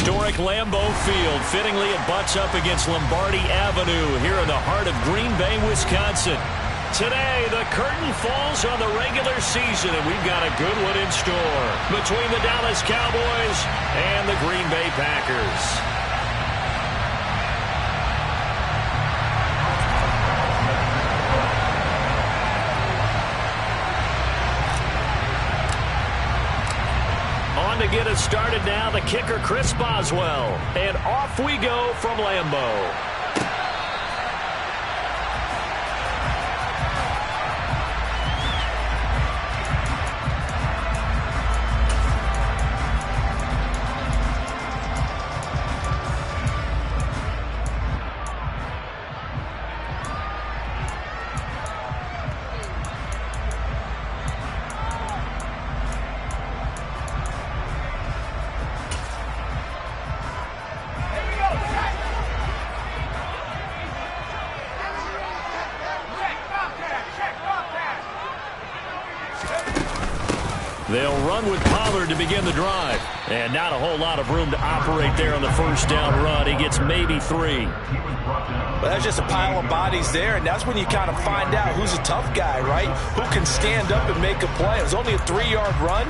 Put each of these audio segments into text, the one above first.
Historic Lambeau Field. Fittingly, it butts up against Lombardi Avenue here in the heart of Green Bay, Wisconsin. Today, the curtain falls on the regular season, and we've got a good one in store between the Dallas Cowboys and the Green Bay Packers. To get us started now, the kicker, Chris Boswell. And off we go from Lambeau. They'll run with Pollard to begin the drive. And not a whole lot of room to operate there on the first down run. He gets maybe 3. Well, that's just a pile of bodies there, and that's when you kind of find out who's a tough guy, right? Who can stand up and make a play. It was only a 3-yard run,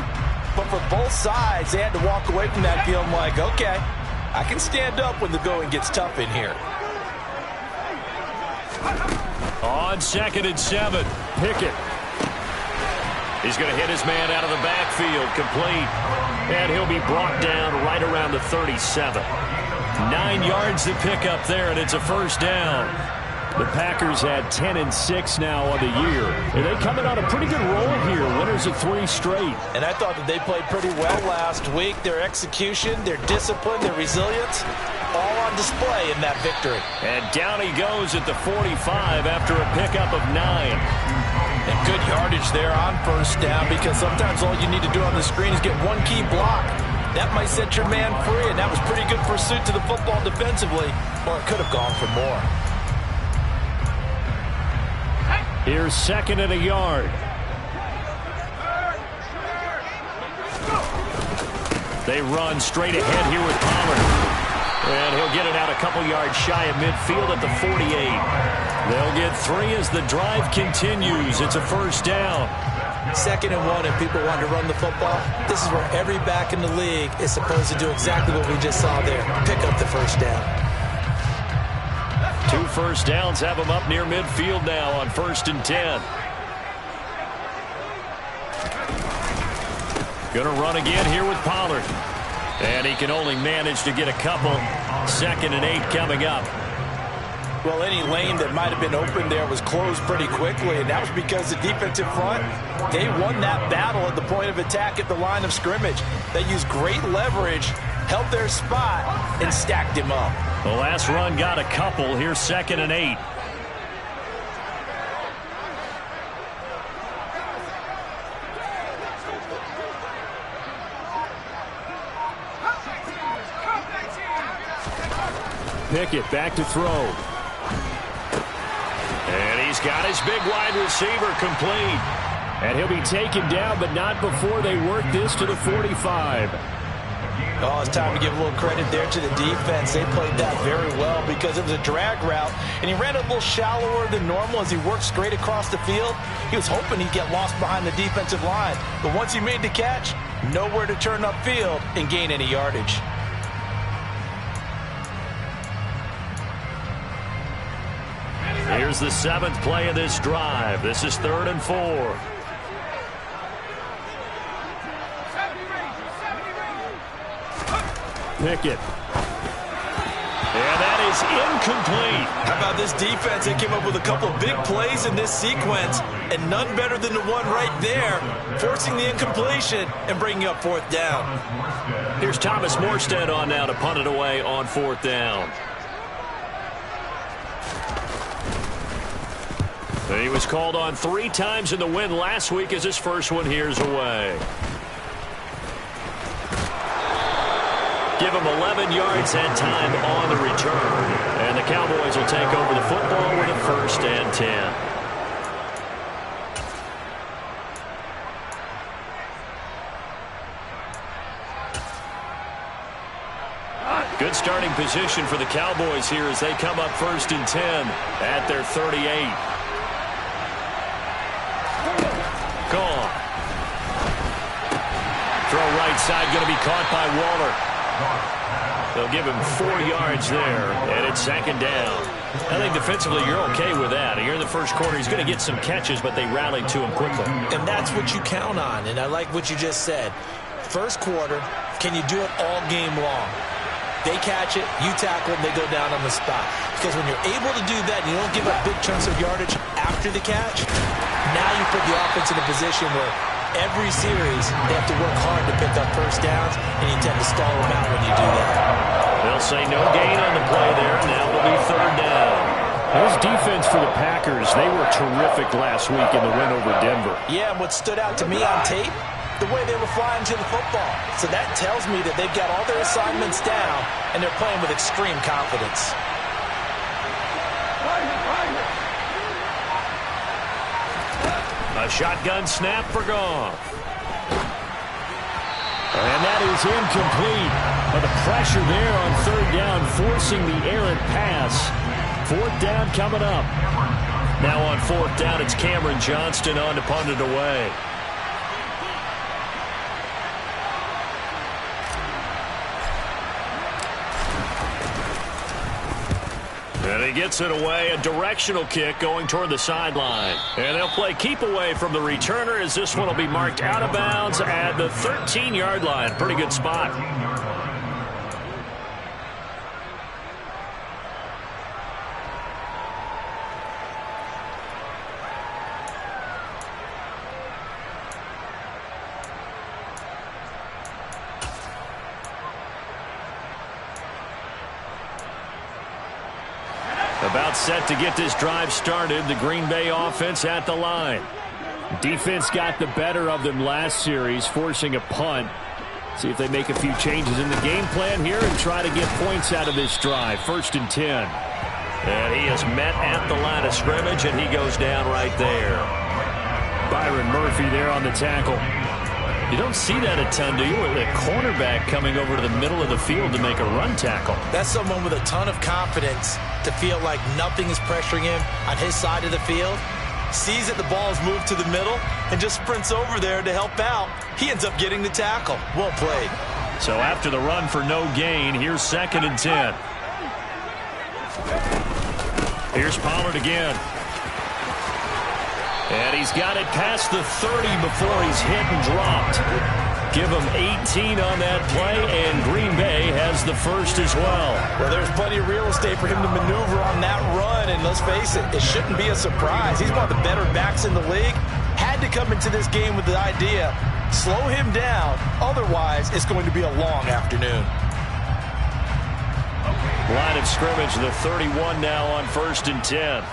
but for both sides, they had to walk away from that feeling like, okay, I can stand up when the going gets tough in here. On 2nd and 7, Pickett. He's going to hit his man out of the backfield, complete. And he'll be brought down right around the 37. 9 yards to pick up there, and it's a first down. The Packers had 10-6 now on the year. And they coming on a pretty good roll here, winners of 3 straight. And I thought that they played pretty well last week. Their execution, their discipline, their resilience, all on display in that victory. And down he goes at the 45 after a pickup of 9. And good yardage there on first down, because sometimes all you need to do on the screen is get one key block. That might set your man free, and that was pretty good pursuit to the football defensively, or it could have gone for more. Here's 2nd and a yard. They run straight ahead here with Pollard. And he'll get it out a couple yards shy of midfield at the 48. They'll get 3 as the drive continues. It's a first down. 2nd and 1, and people want to run the football. This is where every back in the league is supposed to do exactly what we just saw there. Pick up the first down. 2 first downs have them up near midfield now on 1st and 10. Going to run again here with Pollard. And he can only manage to get a couple. 2nd and 8 coming up. Well, any lane that might have been open there was closed pretty quickly, and that was because the defensive front, they won that battle at the point of attack at the line of scrimmage. They used great leverage, held their spot, and stacked him up. The last run got a couple. Here's 2nd and 8. Pickett back to throw. And he's got his big wide receiver complete. And he'll be taken down, but not before they work this to the 45. Oh, it's time to give a little credit there to the defense. They played that very well because it was a drag route, and he ran a little shallower than normal as he worked straight across the field. He was hoping he'd get lost behind the defensive line. But once he made the catch, nowhere to turn upfield and gain any yardage. Here's the 7th play of this drive. This is 3rd and 4. Pickett. And that is incomplete. How about this defense? They came up with a couple big plays in this sequence, and none better than the one right there, forcing the incompletion and bringing up 4th down. Here's Thomas Morstead on now to punt it away on 4th down. He was called on 3 times in the win last week as his first one here's away. Give him 11 yards that time on the return. And the Cowboys will take over the football with a 1st and 10. Good starting position for the Cowboys here as they come up 1st and 10 at their 38. Gone. Throw right side, going to be caught by Waller. They'll give him 4 yards there, and it's 2nd down. I think defensively you're okay with that. Here in the first quarter, he's going to get some catches, but they rallied to him quickly. And that's what you count on, and I like what you just said. First quarter, can you do it all game long? They catch it, you tackle them, they go down on the spot. Because when you're able to do that and you don't give up big chunks of yardage after the catch, now you put the offense in a position where every series they have to work hard to pick up first downs, and you tend to stall them out when you do that. They'll say no gain on the play there, and that will be 3rd down. This defense for the Packers, they were terrific last week in the win over Denver. Yeah, and what stood out to me on tape, the way they were flying to the football. So that tells me that they've got all their assignments down, and they're playing with extreme confidence. A shotgun snap for Goff. And that is incomplete. But the pressure there on 3rd down, forcing the errant pass. 4th down coming up. Now on 4th down, it's Cameron Johnston on to punt it away. And he gets it away, a directional kick going toward the sideline. And they'll play keep away from the returner as this one will be marked out of bounds at the 13-yard line. Pretty good spot. About set to get this drive started. The Green Bay offense at the line. Defense got the better of them last series, forcing a punt. See if they make a few changes in the game plan here and try to get points out of this drive. 1st and 10. And he is met at the line of scrimmage, and he goes down right there. Byron Murphy there on the tackle. You don't see that a ton, do you? With a cornerback coming over to the middle of the field to make a run tackle. That's someone with a ton of confidence to feel like nothing is pressuring him on his side of the field. Sees that the ball is moved to the middle and just sprints over there to help out. He ends up getting the tackle. Well played. So after the run for no gain, here's 2nd and 10. Here's Pollard again. And he's got it past the 30 before he's hit and dropped. Give him 18 on that play, and Green Bay has the first as well. Well, there's plenty of real estate for him to maneuver on that run, and let's face it, it shouldn't be a surprise. He's one of the better backs in the league. Had to come into this game with the idea, slow him down, otherwise it's going to be a long afternoon. Line of scrimmage, the 31 now on 1st and 10.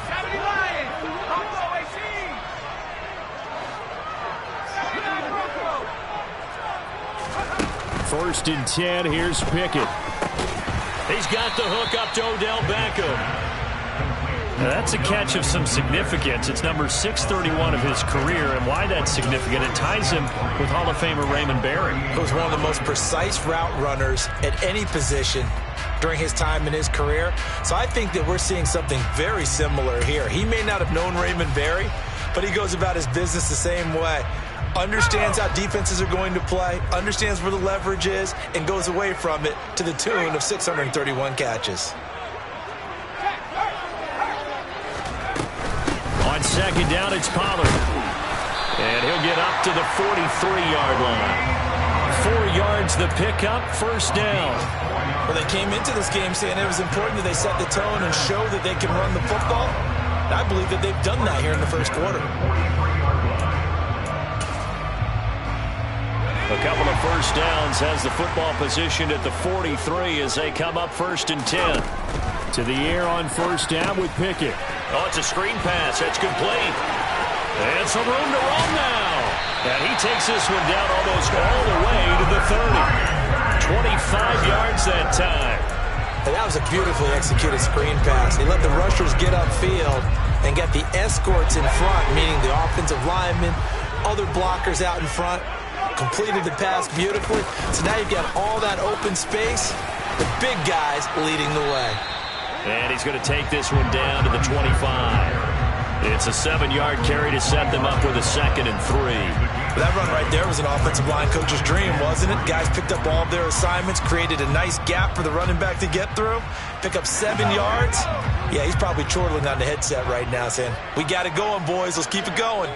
1st and 10, here's Pickett. He's got the hook up to Odell Beckham. Now that's a catch of some significance. It's number 631 of his career, and why that's significant, it ties him with Hall of Famer Raymond Berry. He was one of the most precise route runners at any position during his time in his career. So I think that we're seeing something very similar here. He may not have known Raymond Berry, but he goes about his business the same way. Understands how defenses are going to play, understands where the leverage is, and goes away from it to the tune of 631 catches. On 2nd down, it's Pollard. And he'll get up to the 43-yard line. 4 yards the pickup, 1st down. Well, they came into this game saying it was important that they set the tone and show that they can run the football. And I believe that they've done that here in the first quarter. A couple of first downs has the football positioned at the 43 as they come up 1st and 10. To the air on 1st down with Pickett. Oh, it's a screen pass. That's complete. And some room to run now. And he takes this one down almost all the way to the 30. 25 yards that time. And that was a beautifully executed screen pass. He let the rushers get upfield and get the escorts in front, meaning the offensive linemen, other blockers out in front. Completed the pass beautifully. So now you've got all that open space. The big guys leading the way. And he's going to take this one down to the 25. It's a 7-yard carry to set them up with a 2nd and 3. That run right there was an offensive line coach's dream, wasn't it? Guys picked up all of their assignments, created a nice gap for the running back to get through, pick up 7 yards. Yeah, he's probably chortling on the headset right now saying, we got it going, boys. Let's keep it going.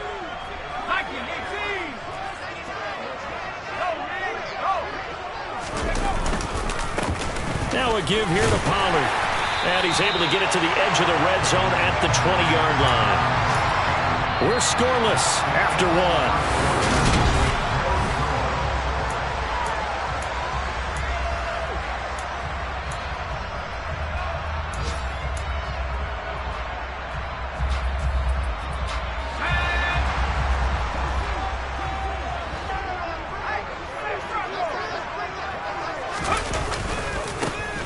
Now a give here to Pollard. And he's able to get it to the edge of the red zone at the 20-yard line. We're scoreless after 1.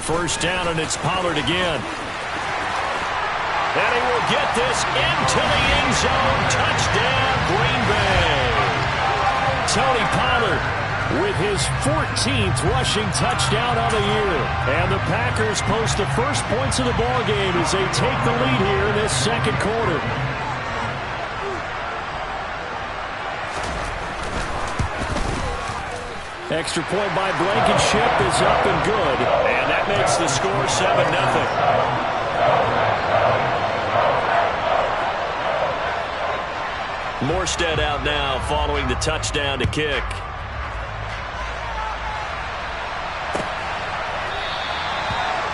First down, and it's Pollard again. And he will get this into the end zone. Touchdown, Green Bay. Tony Pollard with his 14th rushing touchdown of the year. And the Packers post the first points of the ballgame as they take the lead here in this second quarter. Extra point by Blankenship is up and good. And that makes the score 7-0. Morstead out now following the touchdown to kick.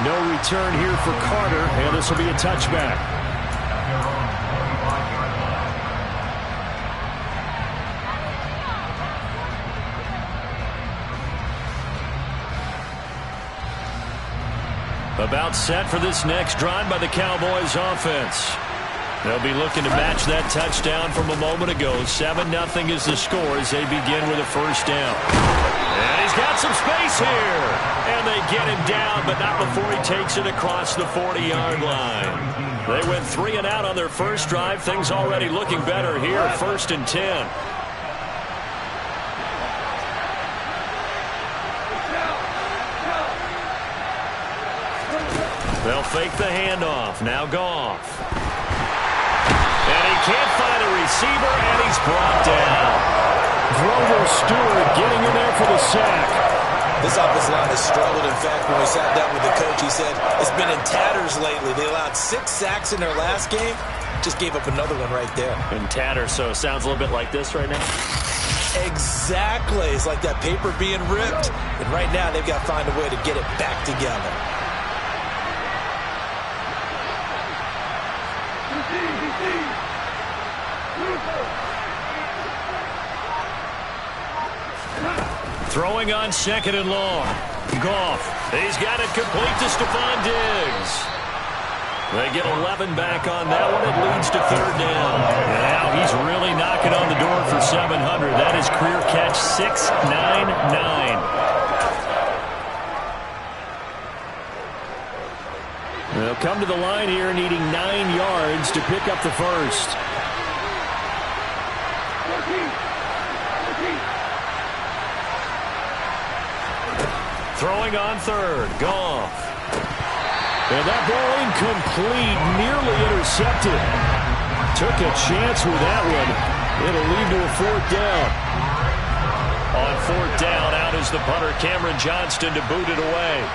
No return here for Carter, and this will be a touchback. About set for this next drive by the Cowboys offense. They'll be looking to match that touchdown from a moment ago. 7-0 is the score as they begin with a first down. And he's got some space here. And they get him down, but not before he takes it across the 40-yard line. They went 3 and out on their first drive. Things already looking better here. 1st and 10. They'll fake the handoff. Now Goff. And he can't find a receiver, and he's brought down. Grover Stewart getting in there for the sack. This offensive line has struggled. In fact, when we sat down with the coach, he said it's been in tatters lately. They allowed 6 sacks in their last game. Just gave up another one right there. In tatters, so it sounds a little bit like this right now. Exactly. It's like that paper being ripped. And right now, they've got to find a way to get it back together. Throwing on 2nd and long. Goff. He's got it complete to Stephon Diggs. They get 11 back on that one. It leads to 3rd down. Now he's really knocking on the door for 700. That is career catch 699. They'll come to the line here needing 9 yards to pick up the first. Throwing on 3rd. Goff. And that ball incomplete. Nearly intercepted. Took a chance with that one. It'll lead to a 4th down. On 4th down, out is the punter, Cameron Johnston, to boot it away.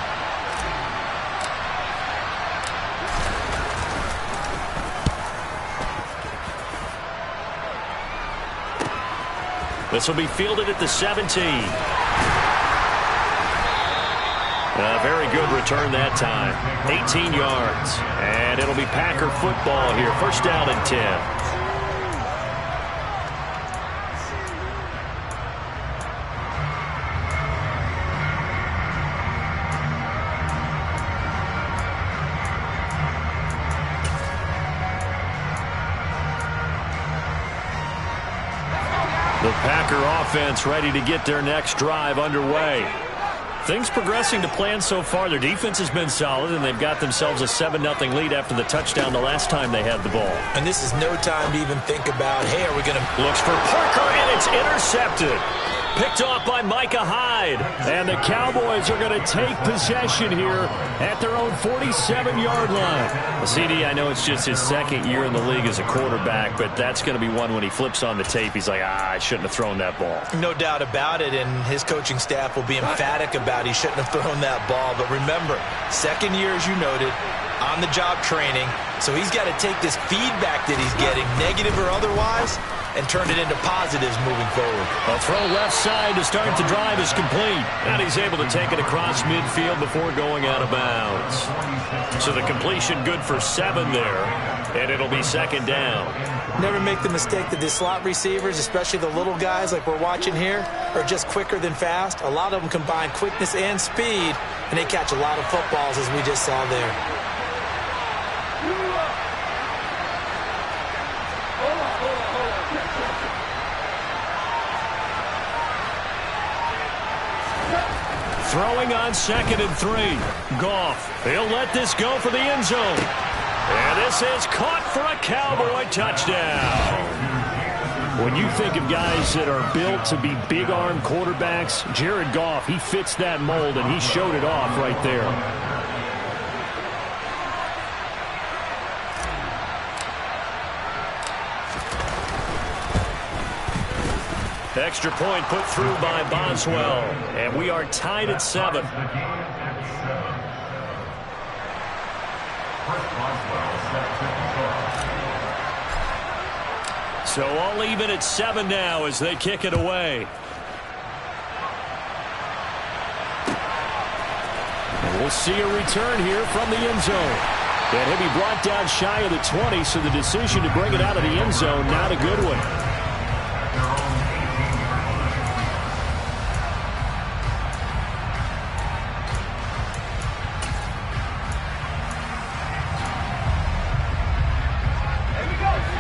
This will be fielded at the 17. A very good return that time. 18 yards. And it'll be Packer football here. 1st down and 10. The Packer offense ready to get their next drive underway. Things progressing to plan so far. Their defense has been solid, and they've got themselves a 7-0 lead after the touchdown the last time they had the ball. And this is no time to even think about, hey, are we going to... Looks for Parker, and it's intercepted. Picked off by Micah Hyde. And the Cowboys are going to take possession here at their own 47-yard line. Well, CD, I know it's just his second year in the league as a quarterback, but that's going to be one when he flips on the tape. He's like, I shouldn't have thrown that ball. No doubt about it, and his coaching staff will be emphatic about he shouldn't have thrown that ball. But remember, second year, as you noted, on-the-job training, so he's got to take this feedback that he's getting, negative or otherwise, and turn it into positives moving forward. A throw left side to start the drive is complete. And he's able to take it across midfield before going out of bounds. So the completion good for 7 there. And it'll be second down. Never make the mistake that the slot receivers, especially the little guys like we're watching here, are just quicker than fast. A lot of them combine quickness and speed, and they catch a lot of footballs as we just saw there. Throwing on 2nd and 3. Goff. He'll let this go for the end zone. And this is caught for a Cowboy touchdown. When you think of guys that are built to be big-arm quarterbacks, Jared Goff, he fits that mold, and he showed it off right there. Extra point put through by Boswell, and we are tied at 7. So all even at 7 now as they kick it away. And we'll see a return here from the end zone. And he'll be brought down shy of the 20, so the decision to bring it out of the end zone, not a good one.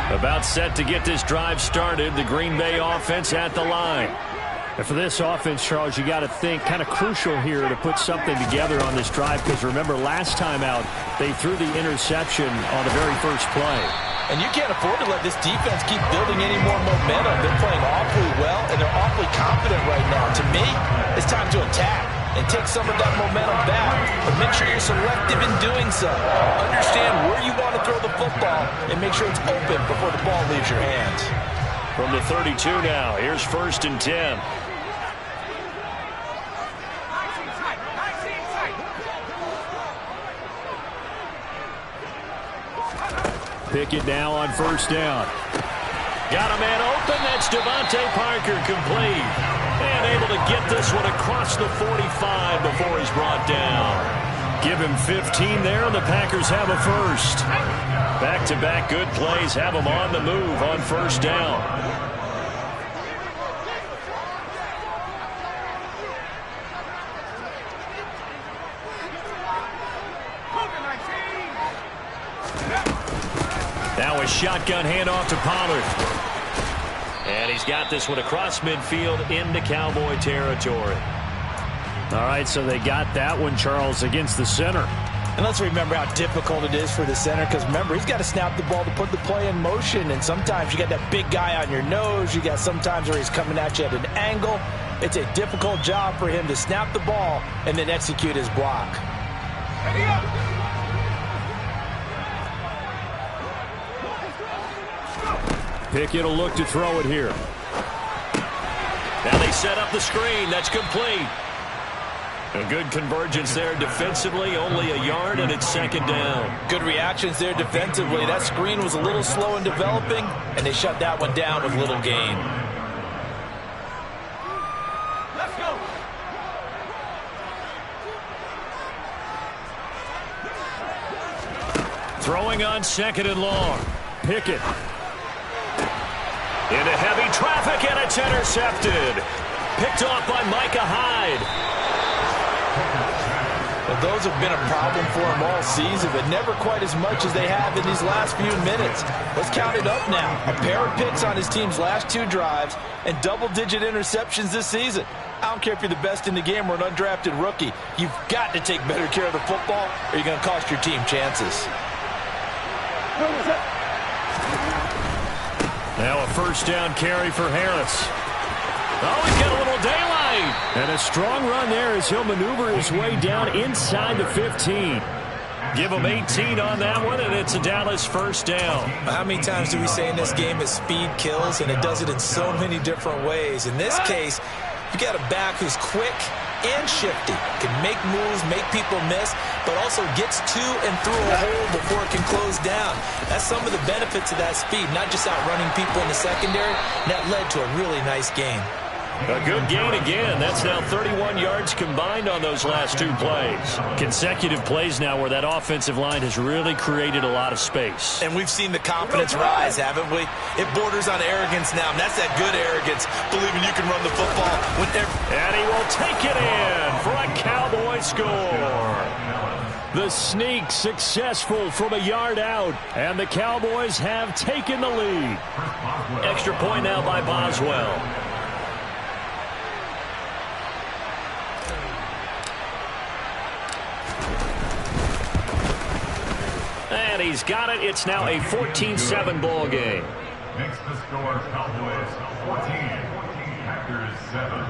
About set to get this drive started. The Green Bay offense at the line. And for this offense, Charles, you got to think kind of crucial here to put something together on this drive, because remember last time out they threw the interception on the very first play. And you can't afford to let this defense keep building any more momentum. They're playing awfully well, and they're awfully confident right now. To me, it's time to attack and take some of that momentum back. But make sure you're selective in doing so. Understand where you want to throw the football and make sure it's open before the ball leaves your hands. From the 32 now, here's 1st and 10. Pickett now on 1st down. Got a man open. That's Devontae Parker, complete. And able to get this one across the 45 before he's brought down. Give him 15 there, and the Packers have a first. Back-to-back good plays have them on the move on 1st down. Now a shotgun handoff to Pollard. And he's got this one across midfield into Cowboy territory. All right, so they got that one, Charles, against the center. And let's remember how difficult it is for the center, because remember, he's got to snap the ball to put the play in motion. And sometimes you got that big guy on your nose. You got sometimes where he's coming at you at an angle. It's a difficult job for him to snap the ball and then execute his block. Ready up. Pickett will look to throw it here. Now they set up the screen. That's complete. A good convergence there defensively. Only a yard, and it's 2nd down. Good reactions there defensively. That screen was a little slow in developing, and they shut that one down with little gain. Let's go. Throwing on 2nd and long. Pickett. Into heavy traffic, and it's intercepted. Picked off by Micah Hyde. Well, those have been a problem for him all season, but never quite as much as they have in these last few minutes. Let's count it up now. A pair of picks on his team's last 2 drives and double-digit interceptions this season. I don't care if you're the best in the game or an undrafted rookie. You've got to take better care of the football, or you're going to cost your team chances. Now a 1st down carry for Harris. Oh, he's got a little daylight. And a strong run there as he'll maneuver his way down inside the 15. Give him 18 on that one, and it's a Dallas first down. How many times do we say in this game that speed kills, and it does it in so many different ways? In this case, you got a back who's quick and shifty, can make moves, make people miss, but also gets to and through a hole before it can close down. That's some of the benefits of that speed, not just outrunning people in the secondary. And that led to a really nice game. A good gain again. That's now 31 yards combined on those last two plays. Consecutive plays now where that offensive line has really created a lot of space. And we've seen the confidence rise, haven't we? It borders on arrogance now, and that's that good arrogance, believing you can run the football whenever. And he will take it in for a Cowboy score. The sneak successful from a yard out, and the Cowboys have taken the lead. Extra point now by Boswell. And he's got it. It's now a 14-7 ball game. Next to score, Cowboys 14, Packers 7.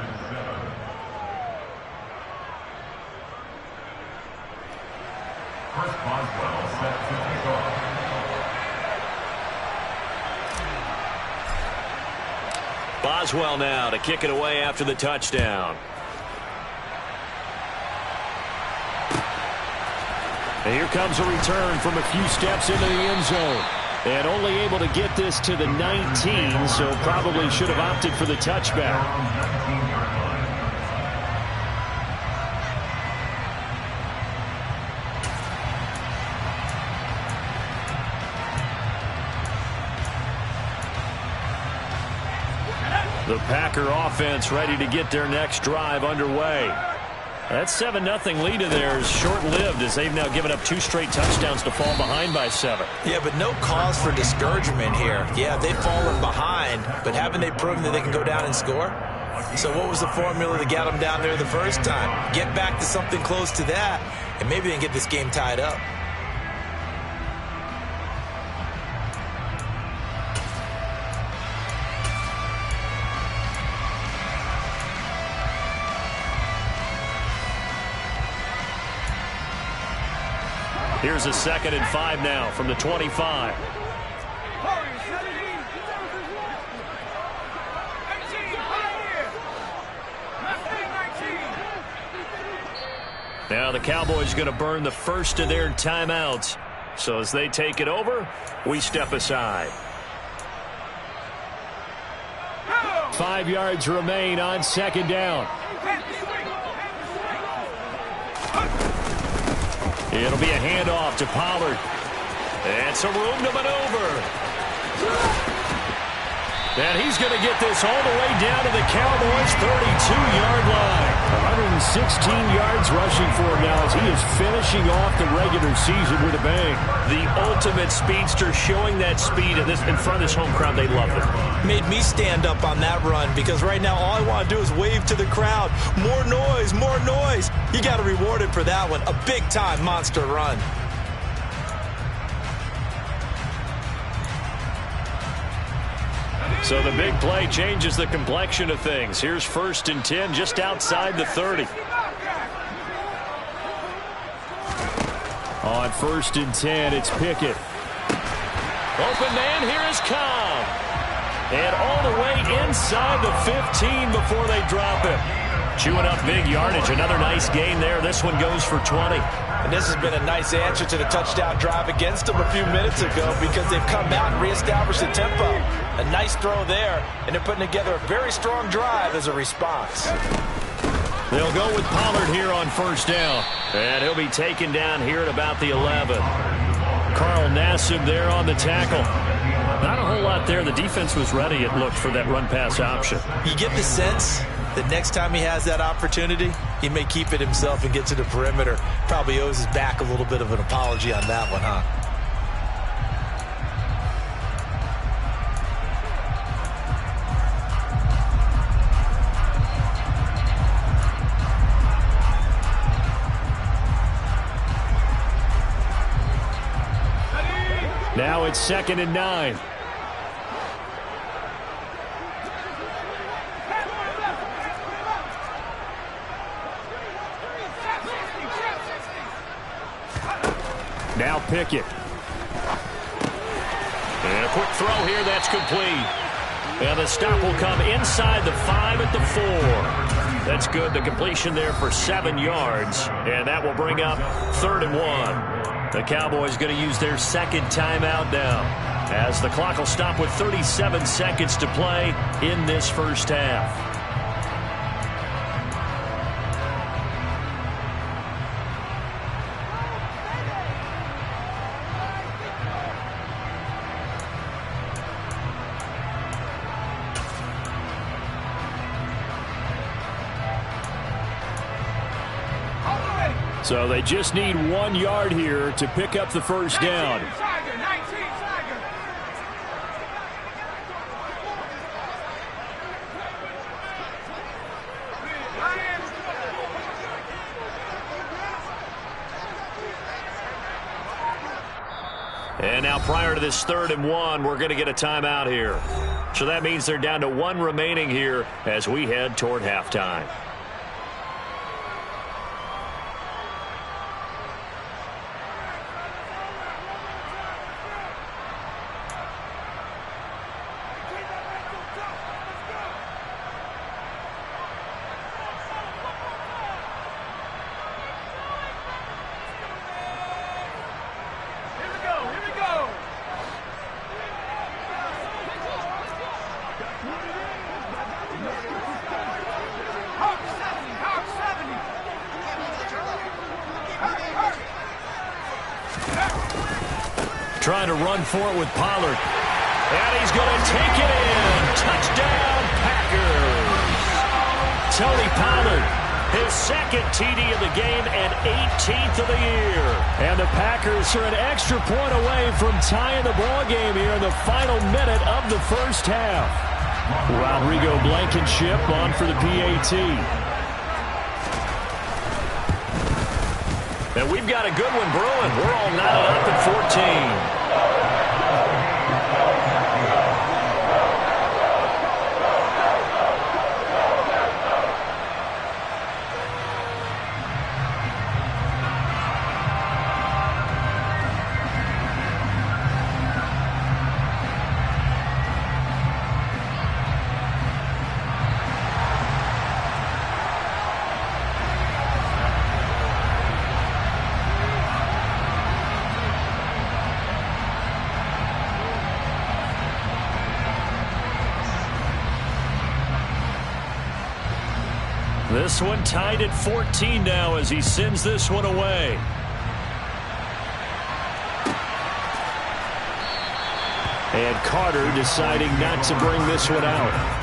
Chris Boswell set to kick off. Boswell now to kick it away after the touchdown. And here comes a return from a few steps into the end zone. And only able to get this to the 19, so probably should have opted for the touchback. The Packer offense ready to get their next drive underway. That 7-0 lead of theirs short-lived as they've now given up 2 straight touchdowns to fall behind by 7. Yeah, but no cause for discouragement here. Yeah, they've fallen behind, but haven't they proven that they can go down and score? So what was the formula that got them down there the first time? Get back to something close to that, and maybe they can get this game tied up. Here's a 2nd and 5 now from the 25. Now the Cowboys going to burn the first of their timeouts. So as they take it over, we step aside. 5 yards remain on 2nd down. It'll be a handoff to Pollard. And some room to maneuver. And he's going to get this all the way down to the Cowboys' 32-yard line. 116 yards rushing for him now as he is finishing off the regular season with a bang. The ultimate speedster, showing that speed in front of this home crowd. They love it. Made me stand up on that run because right now all I want to do is wave to the crowd. More noise, more noise. You got to reward it for that one. A big-time monster run. So the big play changes the complexion of things. Here's 1st and 10 just outside the 30. On 1st and 10, it's Pickett. Open man, here is Cobb. And all the way inside the 15 before they drop him. Chewing up big yardage. Another nice gain there. This one goes for 20. And this has been a nice answer to the touchdown drive against them a few minutes ago because they've come out and reestablished the tempo. A nice throw there, and they're putting together a very strong drive as a response. They'll go with Pollard here on 1st down. And he'll be taken down here at about the 11. Carl Nassib there on the tackle. Not a whole lot there. The defense was ready, it looked, for that run-pass option. You get the sense that next time he has that opportunity, he may keep it himself and get to the perimeter. Probably owes his back a little bit of an apology on that one, huh? Now it's 2nd and 9. Now Pickett. And a quick throw here, that's complete. And the stop will come inside the 5 at the 4. That's good. The completion there for 7 yards. And that will bring up 3rd and 1. The Cowboys going to use their second timeout now, as the clock will stop with 37 seconds to play in this first half. So they just need 1 yard here to pick up the first down. And now prior to this 3rd and 1, we're going to get a timeout here. So that means they're down to 1 remaining here as we head toward halftime. Trying to run for it with Pollard. And he's going to take it in. Touchdown, Packers. Tony Pollard, his second TD of the game and 18th of the year. And the Packers are an extra point away from tying the ball game here in the final minute of the first half. Rodrigo Blankenship on for the PAT. And we've got a good one brewing. We're all knotted up at 14. This one tied at 14 now as he sends this one away. And Carter deciding not to bring this one out.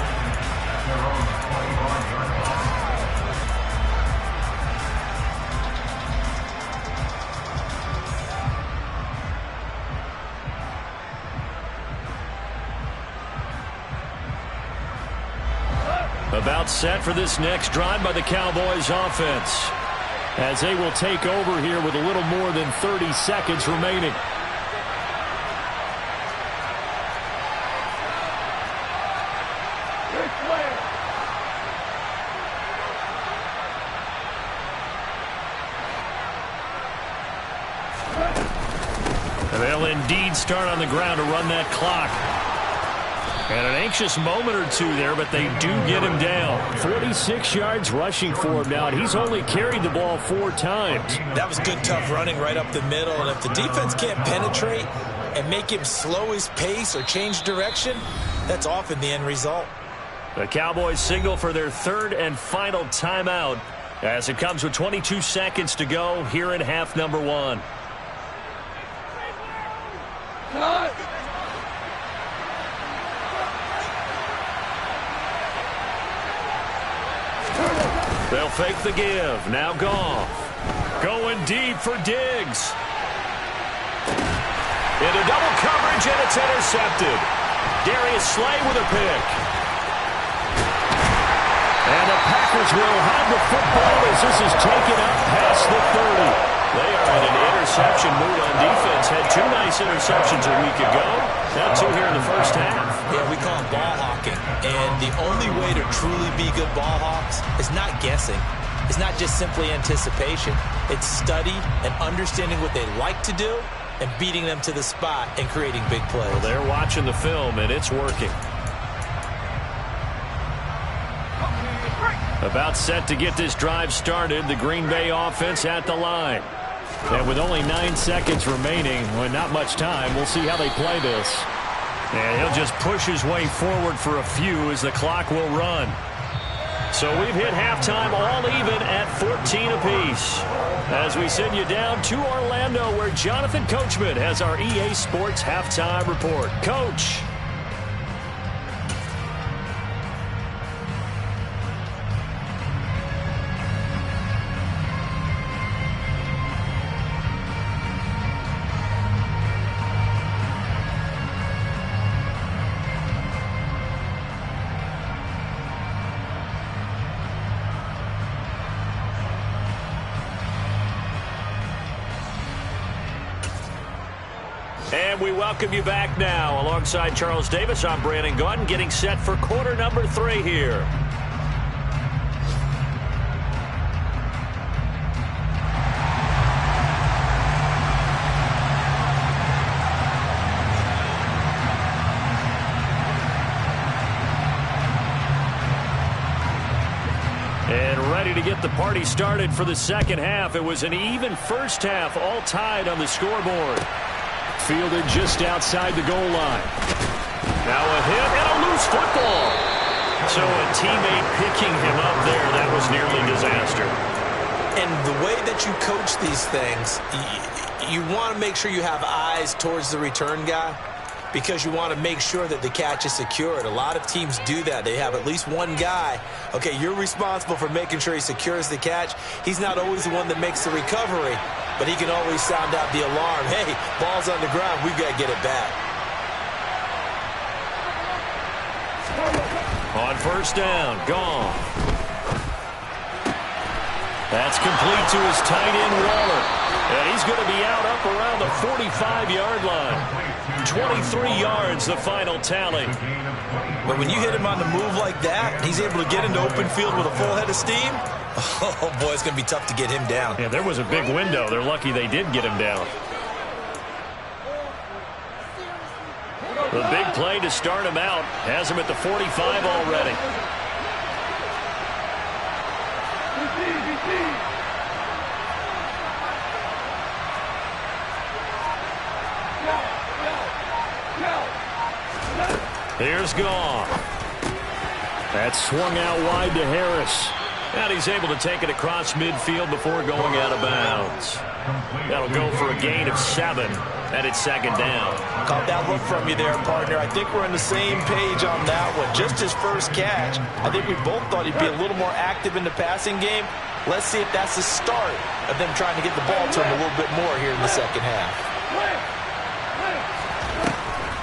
About set for this next drive by the Cowboys offense, as they will take over here with a little more than 30 seconds remaining. And they'll indeed start on the ground to run that clock. And an anxious moment or two there, but they do get him down. 46 yards rushing for him now, and he's only carried the ball 4 times. That was good, tough running right up the middle. And if the defense can't penetrate and make him slow his pace or change direction, that's often the end result. The Cowboys signal for their 3rd and final timeout as it comes with 22 seconds to go here in half number 1. They'll fake the give. Now Goff. Going deep for Diggs. Into double coverage, and it's intercepted. Darius Slay with a pick. And the Packers will have the football as this is taken up past the 30. They are in an interception mood on defense. Had 2 nice interceptions a week ago. Now 2 here in the first half. Yeah, we call them ball hawking. And the only way to truly be good ball hawks is not guessing. is not just simply anticipation. It's study and understanding what they like to do and beating them to the spot and creating big plays. Well, they're watching the film, and it's working. About set to get this drive started, the Green Bay offense at the line. And with only 9 seconds remaining, well, not much time, we'll see how they play this. And he'll just push his way forward for a few as the clock will run. So we've hit halftime all even at 14 apiece. As we send you down to Orlando, where Jonathan Coachman has our EA Sports halftime report. Coach. And we welcome you back now. Alongside Charles Davis, I'm Brandon Gaudin, getting set for quarter number 3 here. And ready to get the party started for the second half. It was an even first half, all tied on the scoreboard. Fielded just outside the goal line. Now a hit and a loose football. So a teammate picking him up there, that was nearly disaster. And the way that you coach these things, you want to make sure you have eyes towards the return guy because you want to make sure that the catch is secured. A lot of teams do that. They have at least one guy. Okay, you're responsible for making sure he secures the catch. He's not always the one that makes the recovery, but he can always sound out the alarm. Hey, ball's on the ground. We've got to get it back. On first down, gone. That's complete to his tight end, Waller. And he's going to be out up around the 45-yard line. 23 yards, the final tally. But when you hit him on the move like that, he's able to get into open field with a full head of steam. Oh, boy, it's going to be tough to get him down. Yeah, there was a big window. They're lucky they did get him down. The big play to start him out has him at the 45 already. Here's Goff. That's swung out wide to Harris. And he's able to take it across midfield before going out of bounds. That'll go for a gain of 7, and it's second down. Caught that look from you there, partner. I think we're on the same page on that one. Just his first catch. I think we both thought he'd be a little more active in the passing game. Let's see if that's the start of them trying to get the ball to him a little bit more here in the second half.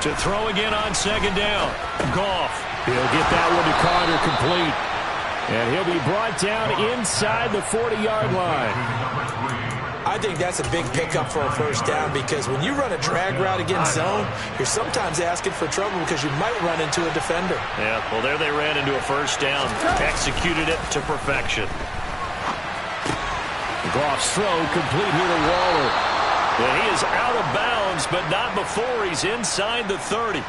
To throw again on second down. Goff. He'll get that one to Carter complete. And he'll be brought down inside the 40-yard line. I think that's a big pickup for a first down because when you run a drag route against zone, you're sometimes asking for trouble because you might run into a defender. Yeah, well, there they ran into a first down. Executed it to perfection. Goff's throw complete here to Waller. And he is out of bounds, but not before he's inside the 30.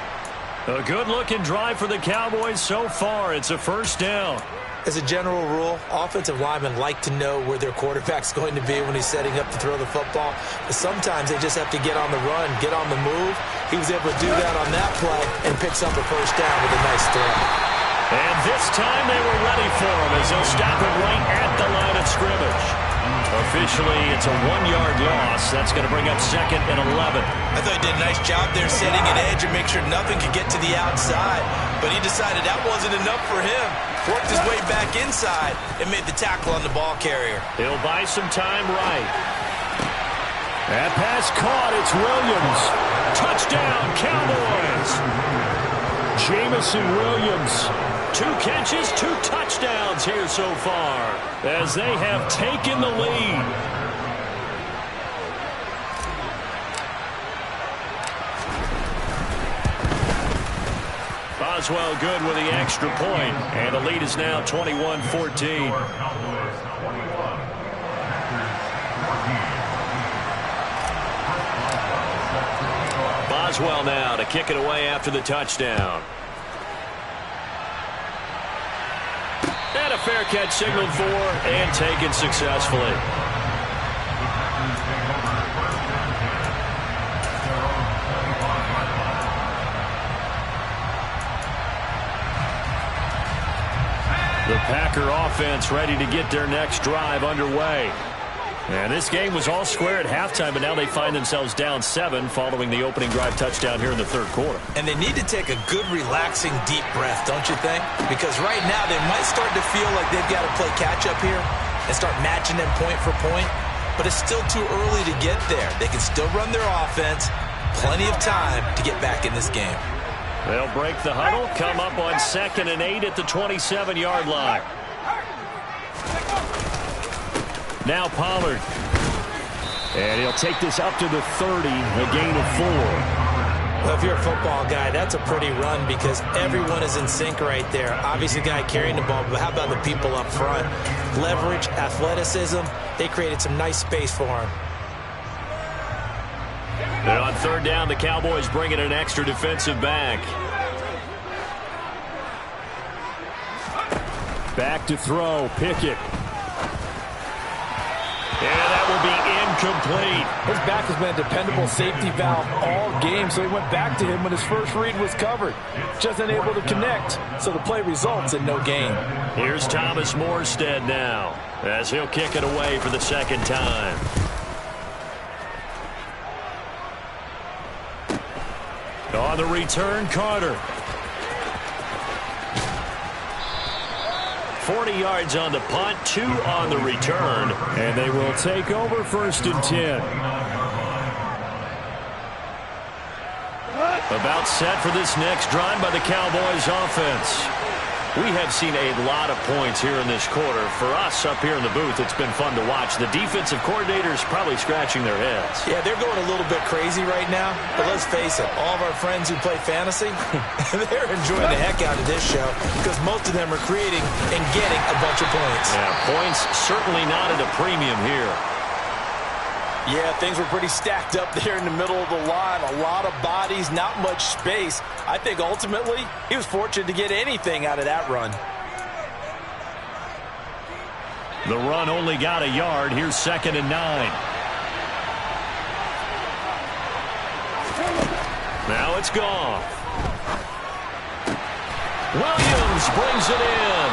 A good-looking drive for the Cowboys so far. It's a first down. As a general rule, offensive linemen like to know where their quarterback's going to be when he's setting up to throw the football. But sometimes they just have to get on the run, get on the move. He was able to do that on that play and picks up a first down with a nice throw. And this time they were ready for him as they'll stop him right at the line of scrimmage. Officially, it's a 1-yard loss. That's going to bring up second and 11. I thought he did a nice job there setting an edge and make sure nothing could get to the outside. But he decided that wasn't enough for him. Worked his way back inside and made the tackle on the ball carrier. He'll buy some time right. That pass caught. It's Williams. Touchdown, Cowboys. Jamison Williams. 2 catches, 2 touchdowns here so far as they have taken the lead. Boswell good with the extra point, and the lead is now 21-14. Boswell now to kick it away after the touchdown. And a fair catch signaled for and taken successfully. The Packer offense ready to get their next drive underway. And this game was all square at halftime, but now they find themselves down 7 following the opening drive touchdown here in the third quarter. And they need to take a good, relaxing, deep breath, don't you think? Because right now they might start to feel like they've got to play catch-up here and start matching them point for point. But it's still too early to get there. They can still run their offense. Plenty of time to get back in this game. They'll break the huddle, come up on 2nd and 8 at the 27-yard line. Now Pollard. And he'll take this up to the 30, a gain of 4. Well, if you're a football guy, that's a pretty run because everyone is in sync right there. Obviously, the guy carrying the ball, but how about the people up front? Leverage, athleticism, they created some nice space for him. And on 3rd down, the Cowboys bring in an extra defensive back. Back to throw, Pickett. And that will be incomplete. His back has been a dependable safety valve all game, so he went back to him when his first read was covered. Just unable to connect, so the play results in no gain. Here's Thomas Morstead now, as he'll kick it away for the 2nd time. On the return, Carter. 40 yards on the punt, 2 on the return. And they will take over 1st and 10. About set for this next drive by the Cowboys offense. We have seen a lot of points here in this quarter. For us up here in the booth, it's been fun to watch. The defensive coordinators probably scratching their heads. Yeah, they're going a little bit crazy right now. But let's face it, all of our friends who play fantasy, they're enjoying the heck out of this show because most of them are creating and getting a bunch of points. Yeah, points certainly not at a premium here. Yeah, things were pretty stacked up there in the middle of the line. A lot of bodies, not much space. I think ultimately he was fortunate to get anything out of that run. The run only got a yard. Here's 2nd and 9. Now it's gone. Williams brings it in.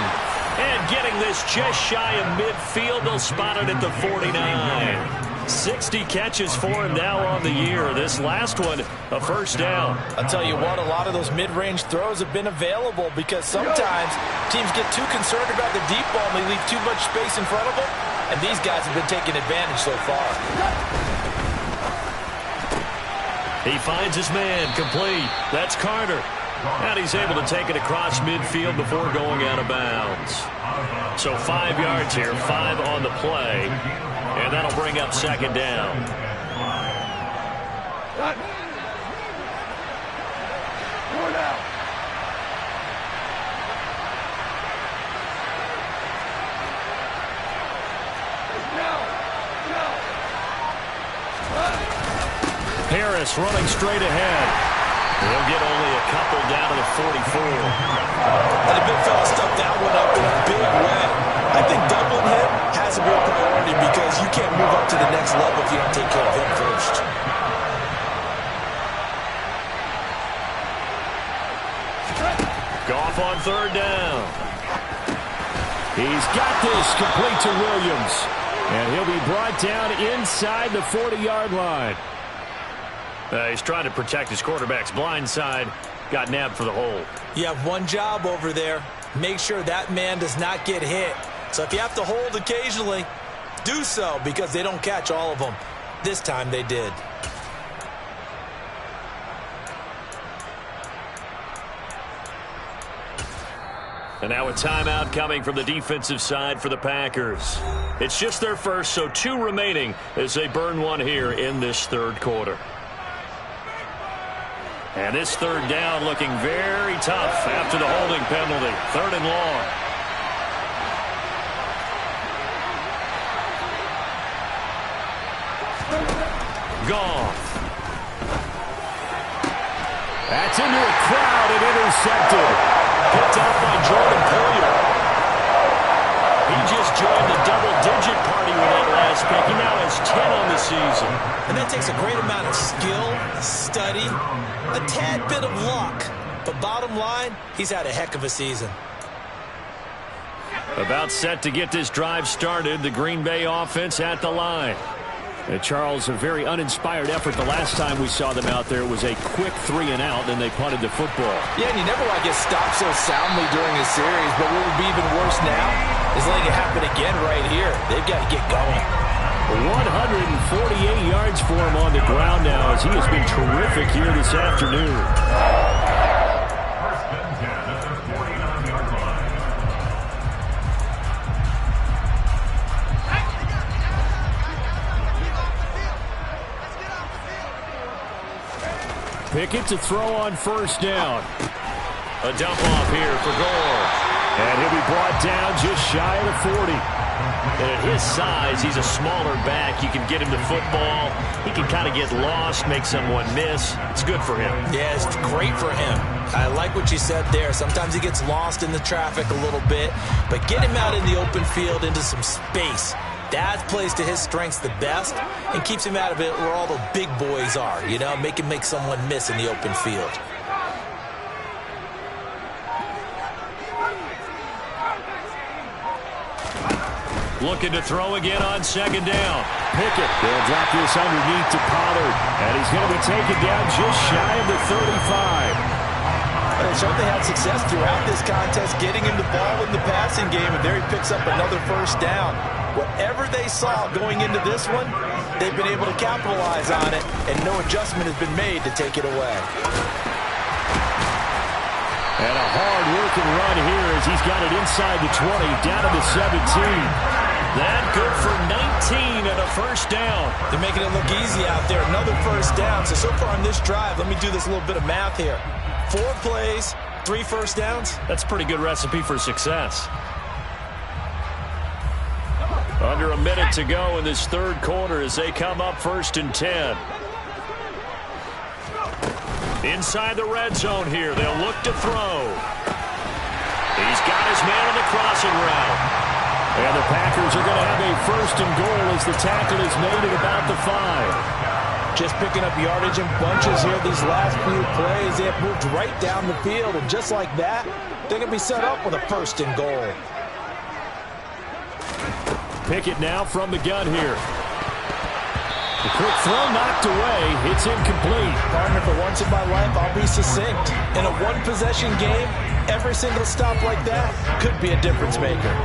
And getting this just shy of midfield, they'll spot it at the 49. 60 catches for him now on the year. This last one, a 1st down. I'll tell you what, a lot of those mid-range throws have been available because sometimes teams get too concerned about the deep ball and they leave too much space in front of them. And these guys have been taking advantage so far. He finds his man, complete. That's Carter. And he's able to take it across midfield before going out of bounds. So 5 yards here, 5 on the play. And that'll bring up 2nd down. Harris running straight ahead. He'll get only a couple down to the 44. And the big fella stuffed that one up in a big way. I think doubling him has to be a priority because you can't move up to the next level if you don't take care of him first. Goff on 3rd down. He's got this complete to Williams. And he'll be brought down inside the 40-yard line. He's trying to protect his quarterback's blind side. Got nabbed for the hold. You have one job over there. Make sure that man does not get hit. So if you have to hold occasionally, do so because they don't catch all of them. This time they did. And now a timeout coming from the defensive side for the Packers. It's just their first, so 2 remaining as they burn one here in this 3rd quarter. And this 3rd down looking very tough after the holding penalty. 3rd and long. Goff. into a crowd and intercepted. Picked up by Jordan Poyer. He just joined the double-digit party with that last pick. He now has 10 on the season. And that takes a great amount of skill, study, a tad bit of luck. But bottom line, he's had a heck of a season. About set to get this drive started. The Green Bay offense at the line. Charles, a very uninspired effort the last time we saw them out there. It was a quick 3-and-out, and they punted the football. Yeah, and you never want to get stopped so soundly during a series, but what would be even worse now is letting it happen again right here. They've got to get going. 148 yards for him on the ground now as he has been terrific here this afternoon. First and 10 at the 49-yard line. Pickett to throw on first down. A dump off here for Gore. And he'll be brought down just shy of the 40. And at his size, he's a smaller back. You can get him the football. He can kind of get lost, make someone miss. It's good for him. Yeah, it's great for him. I like what you said there. Sometimes he gets lost in the traffic a little bit, but get him out in the open field into some space. That plays to his strengths the best and keeps him out of it where all the big boys are, you know, make someone miss in the open field. Looking to throw again on second down. Pickett, they'll drop this underneath to Pollard, and he's going to be taken down just shy of the 35. They certainly had success throughout this contest, getting him the ball in the passing game, and there he picks up another first down. Whatever they saw going into this one, they've been able to capitalize on it, and no adjustment has been made to take it away. And a hard-working run here as he's got it inside the 20, down to the 17. That good for 19 and a first down. They're making it look easy out there. Another first down. So far on this drive, let me do this little bit of math here. 4 plays, 3 first downs. That's a pretty good recipe for success. Under a minute to go in this third quarter as they come up first and 10. Inside the red zone here. They'll look to throw. He's got his man on the crossing route. And the Packers are going to have a first and goal as the tackle is made at about the 5. Just picking up yardage in bunches here these last few plays. They have moved right down the field, and just like that, they're going to be set up with a first and goal. Pickett now from the gun here. The quick throw knocked away. It's incomplete. Partner, for once in my life, I'll be succinct. In a one-possession game, every single stop like that could be a difference maker.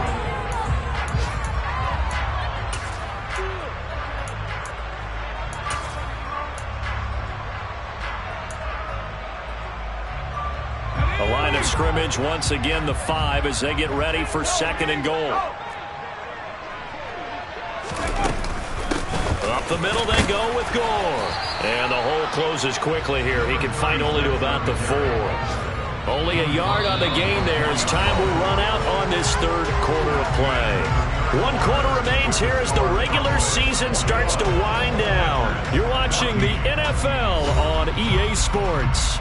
The line of scrimmage, once again, the 5 as they get ready for second and goal. Up the middle they go with Gore. And the hole closes quickly here. He can fight only to about the 4. Only a yard on the gain there as time will run out on this third quarter of play. 1 quarter remains here as the regular season starts to wind down. You're watching the NFL on EA Sports.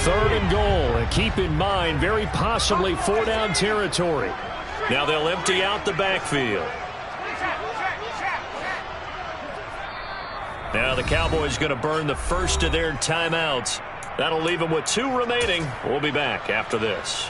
Third and goal, and keep in mind, very possibly 4-down territory. Now they'll empty out the backfield. Now the Cowboys going to burn the first of their timeouts. That'll leave them with 2 remaining. We'll be back after this.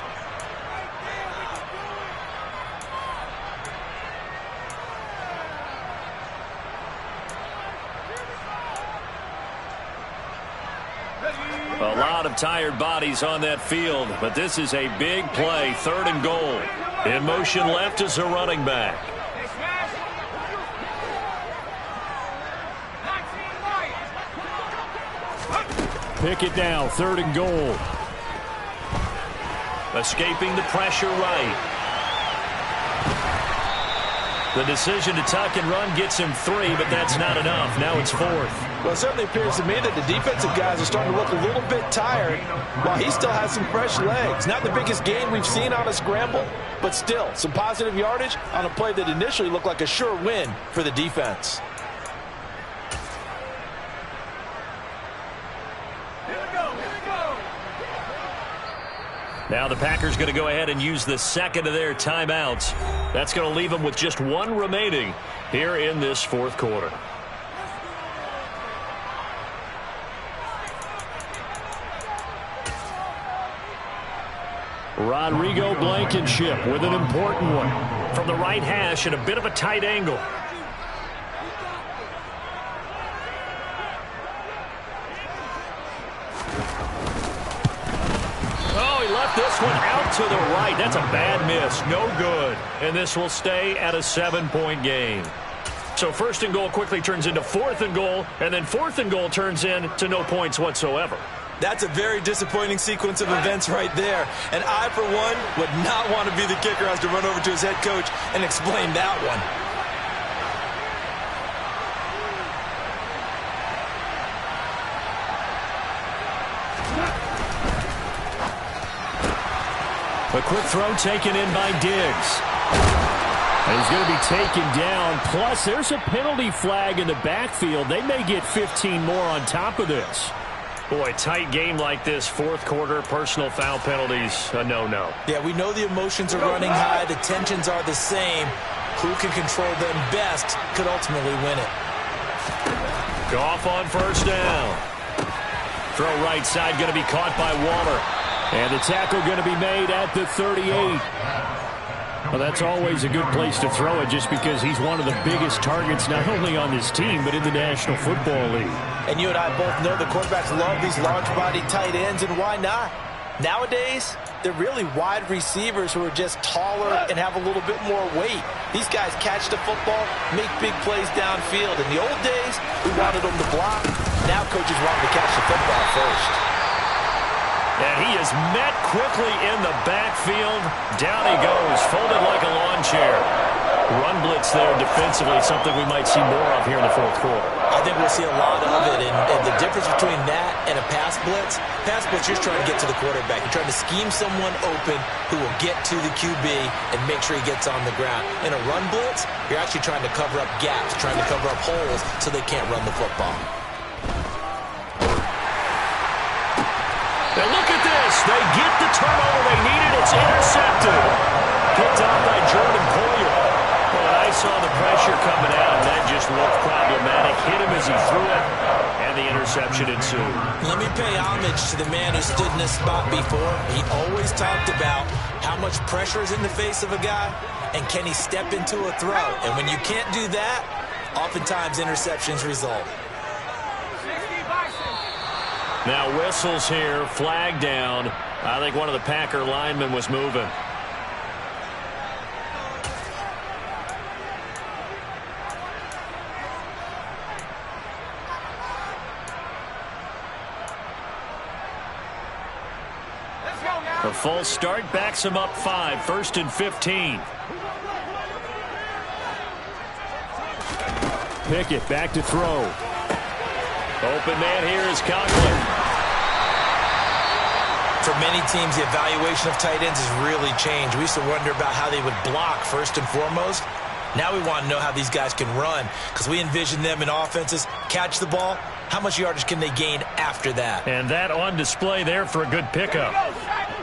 A lot of tired bodies on that field, but this is a big play, 3rd and goal. In motion left is a running back. Pickett now, 3rd and goal. Escaping the pressure right. The decision to tuck and run gets him 3, but that's not enough. Now it's 4th. Well, it certainly appears to me that the defensive guys are starting to look a little bit tired while he still has some fresh legs. Not the biggest gain we've seen on a scramble, but still some positive yardage on a play that initially looked like a sure win for the defense. Now the Packers going to go ahead and use the second of their timeouts. That's going to leave them with just 1 remaining here in this 4th quarter. Rodrigo Blankenship with an important one from the right hash at a bit of a tight angle. This one out to the right. That's a bad miss. No good. And this will stay at a 7-point game. So 1st and goal quickly turns into 4th and goal, and then 4th and goal turns into no points whatsoever. That's a very disappointing sequence of events right there. And I, for one, would not want to be the kicker who has to run over to his head coach and explain that one. A quick throw taken in by Diggs. And he's going to be taken down. Plus, there's a penalty flag in the backfield. They may get 15 more on top of this. Boy, tight game like this, 4th quarter, personal foul penalties, a no-no. Yeah, we know the emotions are running high. The tensions are the same. Who can control them best could ultimately win it. Goff on 1st down. Throw right side going to be caught by Waller. And the tackle going to be made at the 38. Well, that's always a good place to throw it just because he's one of the biggest targets not only on this team but in the National Football League. And you and I both know the quarterbacks love these large-bodied tight ends, and why not? Nowadays, they're really wide receivers who are just taller and have a little bit more weight. These guys catch the football, make big plays downfield. In the old days, we wanted them to block. Now coaches want them to catch the football first. And he is met quickly in the backfield. Down he goes, folded like a lawn chair. Run blitz there defensively, something we might see more of here in the 4th quarter. I think we'll see a lot of it, and the difference between that and a pass blitz, you're just trying to get to the quarterback. You're trying to scheme someone open who will get to the QB and make sure he gets on the ground. In a run blitz, you're actually trying to cover up gaps, trying to cover up holes so they can't run the football. And look at this. They get the turnover they needed. It's intercepted. Picked off by Jordan Poyer. Well, I saw the pressure coming out. That just looked problematic. Hit him as he threw it, and the interception ensued. Let me pay homage to the man who stood in this spot before. He always talked about how much pressure is in the face of a guy, and can he step into a throw. And when you can't do that, oftentimes interceptions result. Now whistles here, flag down. I think one of the Packer linemen was moving. A false start backs him up 5, 1st and 15. Pickett back to throw. Open man here is Conklin. For many teams, the evaluation of tight ends has really changed. We used to wonder about how they would block first and foremost. Now we want to know how these guys can run because we envision them in offenses, catch the ball. How much yardage can they gain after that? And that on display there for a good pickup.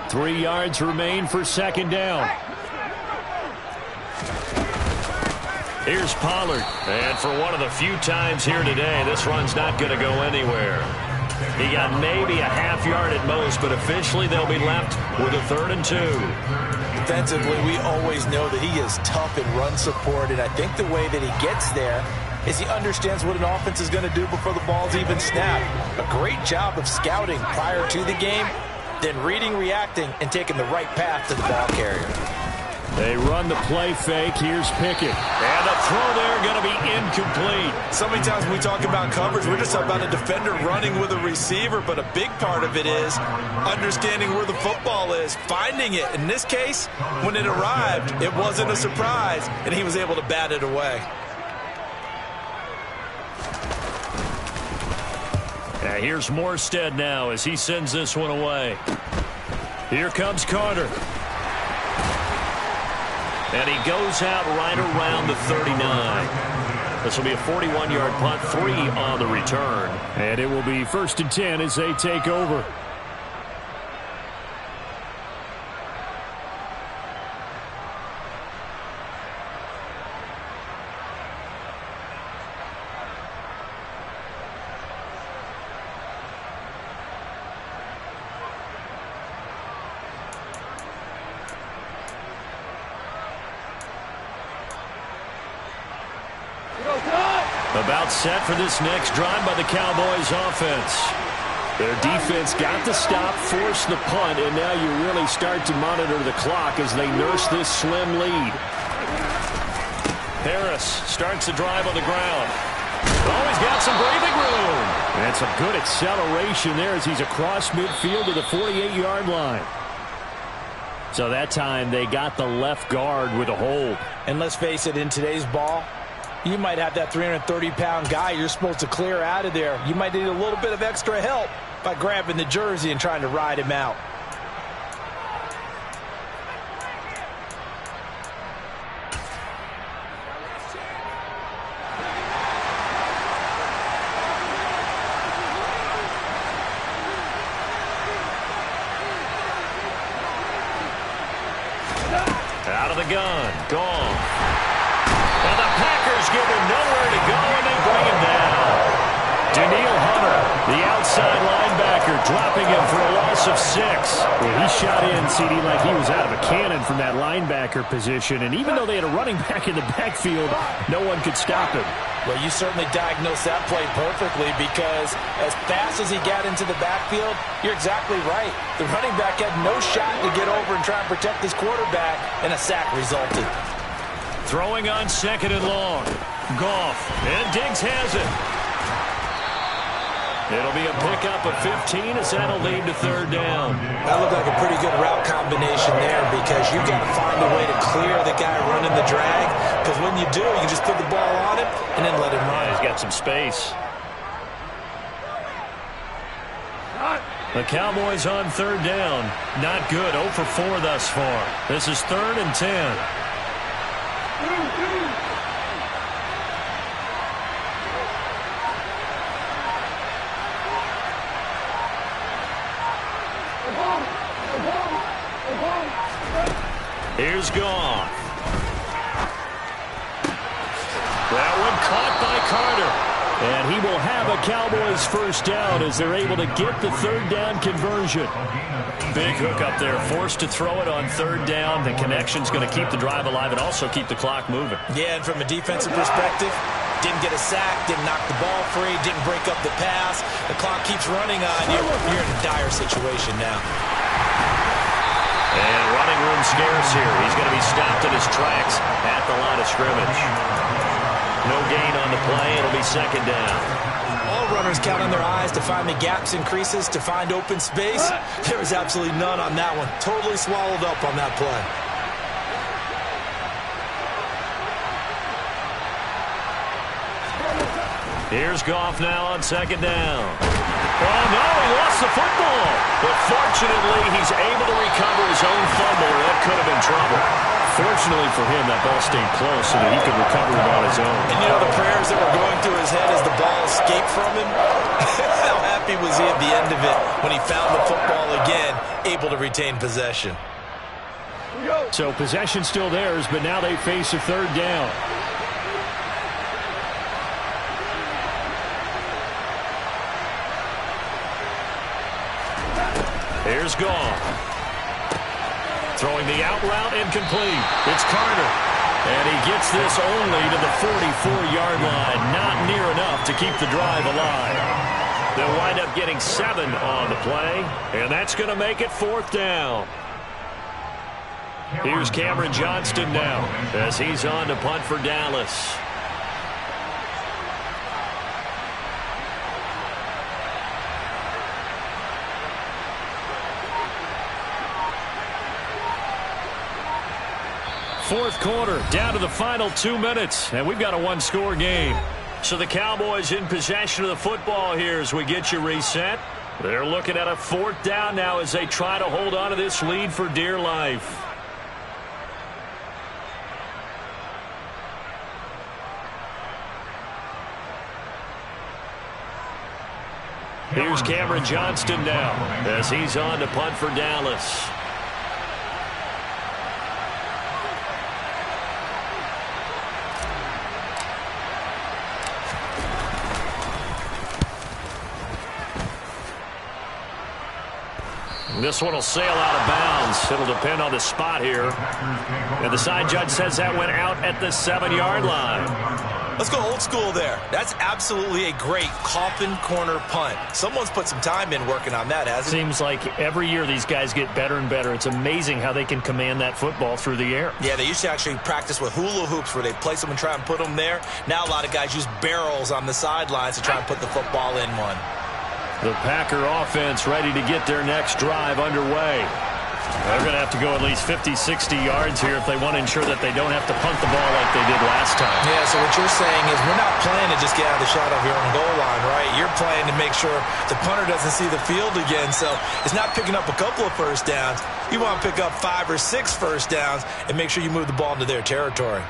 3 yards remain for 2nd down. Here's Pollard. And for one of the few times here today, this run's not going to go anywhere. He got maybe a half yard at most, but officially they'll be left with a 3rd and 2. Defensively, we always know that he is tough in run support, and I think the way that he gets there is he understands what an offense is going to do before the ball's even snapped. A great job of scouting prior to the game, then reading, reacting, and taking the right path to the ball carrier. They run the play fake. Here's Pickett. And the throw there going to be incomplete. So many times when we talk about coverage, we're just talking about a defender running with a receiver, but a big part of it is understanding where the football is, finding it. In this case, when it arrived, it wasn't a surprise, and he was able to bat it away. Now here's Morstead now as he sends this one away. Here comes Carter. And he goes out right around the 39. This will be a 41-yard punt, 3 on the return. And it will be 1st and 10 as they take over. About set for this next drive by the Cowboys offense. Their defense got the stop, forced the punt, and now you really start to monitor the clock as they nurse this slim lead. Harris starts the drive on the ground. Oh, he's got some breathing room. And some good acceleration there as he's across midfield to the 48-yard line. So that time they got the left guard with a hold. And let's face it, in today's ball, you might have that 330-pound guy you're supposed to clear out of there. You might need a little bit of extra help by grabbing the jersey and trying to ride him out. Out of the gun. Gone. And the Packers give him nowhere to go, and they bring him down. Daniil Hunter, the outside linebacker, dropping him for a loss of 6. Well, he shot in, CD, like he was out of a cannon from that linebacker position. And even though they had a running back in the backfield, no one could stop him. Well, you certainly diagnosed that play perfectly because as fast as he got into the backfield, you're exactly right. The running back had no shot to get over and try and protect his quarterback, and a sack resulted. Throwing on 2nd and long. Goff, and Diggs has it. It'll be a pickup of 15 as that'll lead to 3rd down. That looked like a pretty good route combination there because you've got to find a way to clear the guy running the drag, because when you do, you can just put the ball on him and then let him run. He's got some space. The Cowboys on 3rd down. Not good. 0 for 4 thus far. This is 3rd and 10. Here's Goff. That one caught by Carter. And he will have a Cowboys 1st down as they're able to get the 3rd down conversion. Big hook up there, forced to throw it on 3rd down. The connection's going to keep the drive alive and also keep the clock moving. Yeah, and from a defensive perspective, didn't get a sack, didn't knock the ball free, didn't break up the pass. The clock keeps running on you. You're in a dire situation now. And running room scarce here. He's going to be stopped in his tracks at the line of scrimmage. No gain on the play. It'll be 2nd down. All runners count on their eyes to find the gaps and creases, to find open space. There was absolutely none on that one. Totally swallowed up on that play. Here's Goff now on 2nd down. Oh, no, he lost the football. But fortunately, he's able to recover his own fumble, or that could have been trouble. Fortunately for him, that ball stayed close so that he could recover it on his own. And you know the prayers that were going through his head as the ball escaped from him? How happy was he at the end of it when he found the football again, able to retain possession? So possession still theirs, but now they face a 3rd down. Here's Goff. Throwing the out route incomplete. It's Carter. And he gets this only to the 44-yard line. Not near enough to keep the drive alive. They'll wind up getting 7 on the play. And that's going to make it 4th down. Here's Cameron Johnston now as he's on to punt for Dallas. Fourth quarter, down to the final 2 minutes, and we've got a one-score game. So the Cowboys in possession of the football here as we get you reset. They're looking at a fourth down now as they try to hold on to this lead for dear life. Here's Cameron Johnston now as he's on to punt for Dallas. This one will sail out of bounds. It'll depend on the spot here. And the side judge says that went out at the 7-yard line. Let's go old school there. That's absolutely a great coffin corner punt. Someone's put some time in working on that, hasn't it? Seems like every year these guys get better and better. It's amazing how they can command that football through the air. Yeah, they used to actually practice with hula hoops where they place them and try and put them there. Now a lot of guys use barrels on the sidelines to try and put the football in one. The Packer offense ready to get their next drive underway. They're going to have to go at least 50, 60 yards here if they want to ensure that they don't have to punt the ball like they did last time. Yeah, so what you're saying is we're not playing to just get out of the shot of your own goal line, right? You're playing to make sure the punter doesn't see the field again. So it's not picking up a couple of first downs. You want to pick up 5 or 6 first downs and make sure you move the ball into their territory.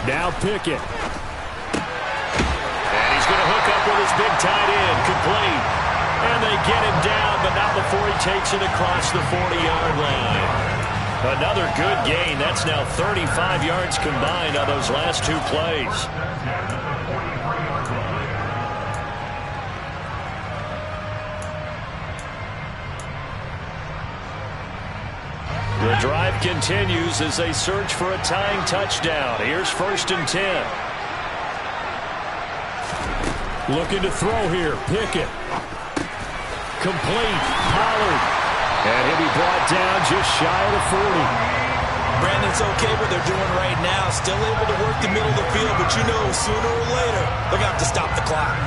Now Pickett. And he's going to hook up with his big tight end, complete. And they get him down, but not before he takes it across the 40-yard line. Another good gain. That's now 35 yards combined on those last 2 plays. The drive continues as they search for a tying touchdown. Here's 1st and 10. Looking to throw here. Pickett. Complete. Pollard. And he'll be brought down just shy of the 40. Brandon's okay what they're doing right now. Still able to work the middle of the field, but you know sooner or later they're going to have to stop the clock.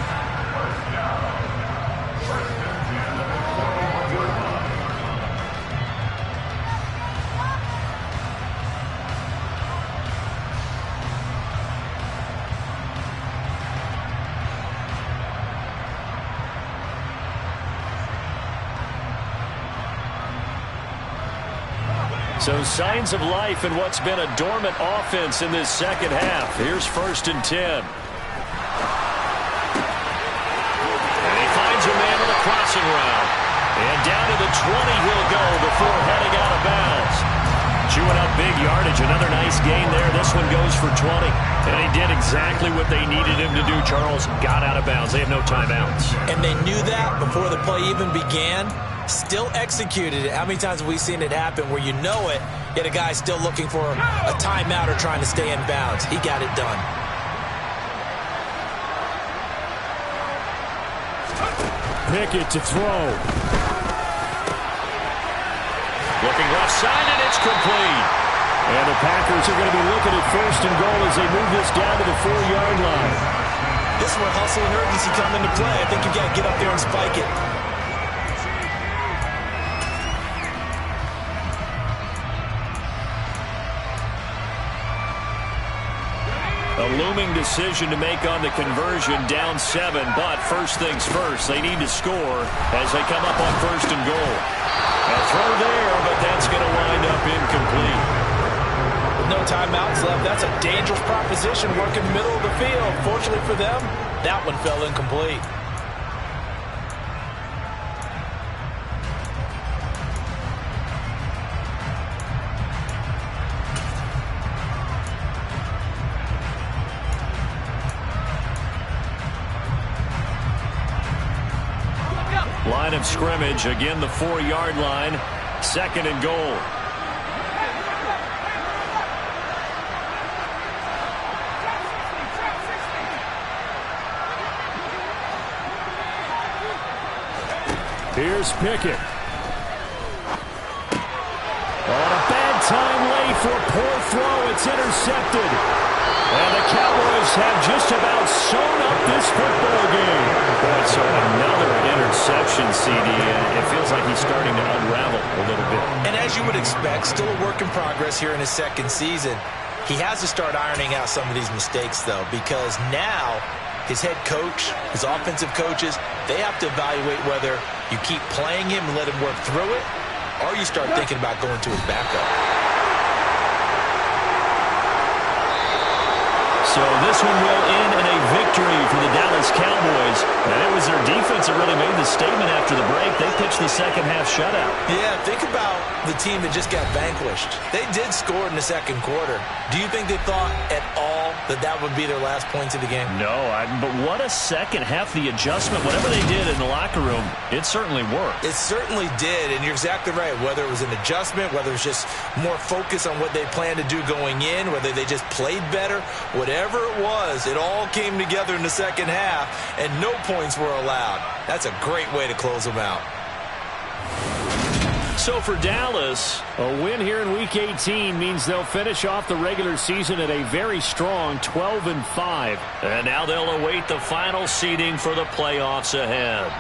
So signs of life in what's been a dormant offense in this second half. Here's 1st and 10. And he finds a man on the crossing route. And down to the 20 he'll go before heading out of bounds. Chewing up big yardage. Another nice gain there. This one goes for 20. And he did exactly what they needed him to do, Charles. Got out of bounds. They have no timeouts. And they knew that before the play even began. Still executed it. How many times have we seen it happen where you know it, yet a guy's still looking for a timeout or trying to stay in bounds? He got it done. Pickett to throw. Looking left side, and it's complete. And the Packers are going to be looking at 1st and goal as they move this down to the 4-yard line. This is where hustle and urgency come into play. I think you got to get up there and spike it. A looming decision to make on the conversion, down 7, but first things first, they need to score as they come up on 1st and goal. A throw there, but that's going to wind up incomplete. With no timeouts left, that's a dangerous proposition working the middle of the field. Fortunately for them, that one fell incomplete. line of scrimmage. Again, the 4-yard line. 2nd and goal. Here's Pickett. On a bad time late for a poor throw. It's intercepted. And the Cowboys have just about sewn up this football game. Boy, so another interception, CD, and it feels like he's starting to unravel a little bit. And as you would expect, still a work in progress here in his 2nd season. He has to start ironing out some of these mistakes, though, because now his head coach, his offensive coaches, they have to evaluate whether you keep playing him and let him work through it, or you start thinking about going to his backup. So this one will end in a victory for the Dallas Cowboys. And it was their defense that really made the statement after the break. They pitched the second-half shutout. Yeah, think about the team that just got vanquished. They did score in the 2nd quarter. Do you think they thought at all that that would be their last points of the game? No, but what a second half. The adjustment, whatever they did in the locker room, it certainly worked. It certainly did, and you're exactly right. Whether it was an adjustment, whether it was just more focus on what they planned to do going in, whether they just played better, whatever it was, it all came together in the 2nd half, and no points were allowed. That's a great way to close them out. So for Dallas, a win here in Week 18 means they'll finish off the regular season at a very strong 12-5. And now they'll await the final seeding for the playoffs ahead.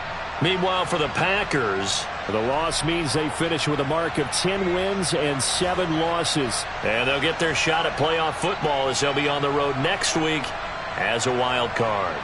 Meanwhile, for the Packers, the loss means they finish with a mark of 10 wins and 7 losses. And they'll get their shot at playoff football as they'll be on the road next week as a wild card.